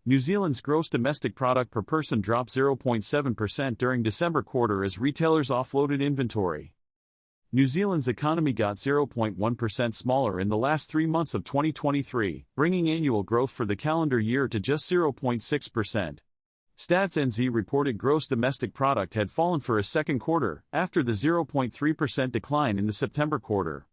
New Zealand's gross domestic product per person dropped 0.7% during December quarter as retailers offloaded inventory. New Zealand's economy got 0.1% smaller in the last 3 months of 2023, bringing annual growth for the calendar year to just 0.6%. Stats NZ reported gross domestic product had fallen for a second quarter, after the 0.3% decline in the September quarter.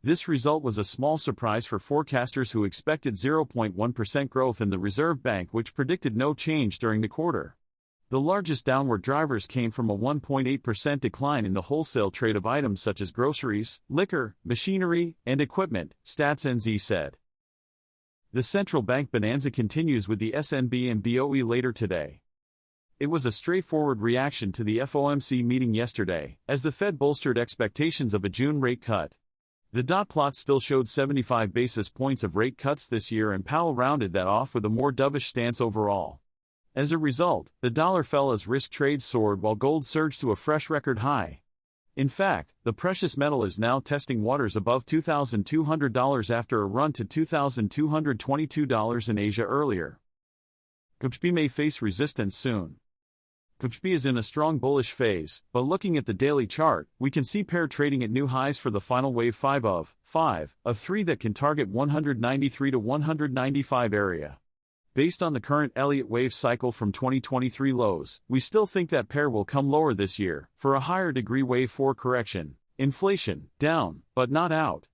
This result was a small surprise for forecasters who expected 0.1% growth in the Reserve Bank, which predicted no change during the quarter. The largest downward drivers came from a 1.8% decline in the wholesale trade of items such as groceries, liquor, machinery, and equipment, Stats NZ said. The central bank bonanza continues with the SNB and BOE later today. It was a straightforward reaction to the FOMC meeting yesterday, as the Fed bolstered expectations of a June rate cut. The dot plot still showed 75 basis points of rate cuts this year, and Powell rounded that off with a more dovish stance overall. As a result, the dollar fell as risk trades soared while gold surged to a fresh record high. In fact, the precious metal is now testing waters above $2,200 after a run to $2,222 in Asia earlier. GBPJPY may face resistance soon. GBPJPY is in a strong bullish phase, but looking at the daily chart, we can see pair trading at new highs for the final wave 5 of 3 that can target 193 to 195 area. Based on the current Elliott wave cycle from 2023 lows, we still think that pair will come lower this year, for a higher degree wave 4 correction. Inflation, down, but not out.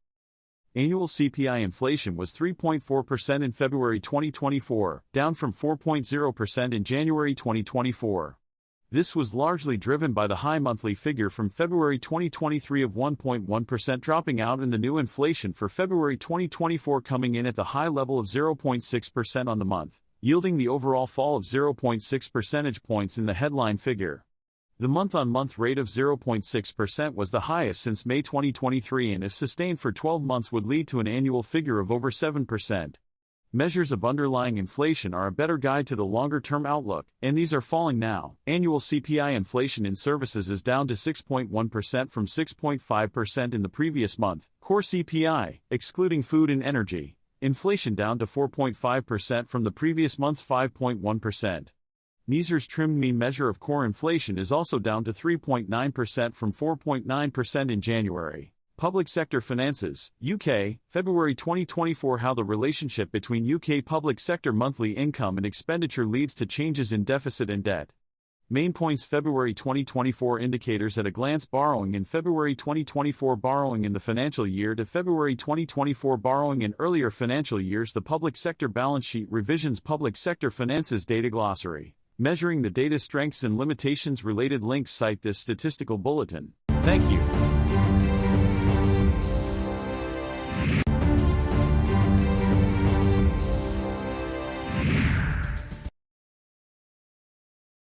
Annual CPI inflation was 3.4% in February 2024, down from 4.0% in January 2024. This was largely driven by the high monthly figure from February 2023 of 1.1% dropping out and the new inflation for February 2024 coming in at the high level of 0.6% on the month, yielding the overall fall of 0.6 percentage points in the headline figure. The month-on-month rate of 0.6% was the highest since May 2023, and if sustained for 12 months would lead to an annual figure of over 7%. Measures of underlying inflation are a better guide to the longer-term outlook, and these are falling now. Annual CPI inflation in services is down to 6.1% from 6.5% in the previous month. Core CPI, excluding food and energy, inflation down to 4.5% from the previous month's 5.1%. NISR's trimmed mean measure of core inflation is also down to 3.9% from 4.9% in January. Public sector finances, UK, February 2024. How the relationship between UK public sector monthly income and expenditure leads to changes in deficit and debt. Main points: February 2024 indicators at a glance. Borrowing in February 2024, borrowing in the financial year to February 2024, borrowing in earlier financial years. The public sector balance sheet revisions. Public sector finances data glossary. Measuring the data strengths and limitations. Related links cite this statistical bulletin. Thank you.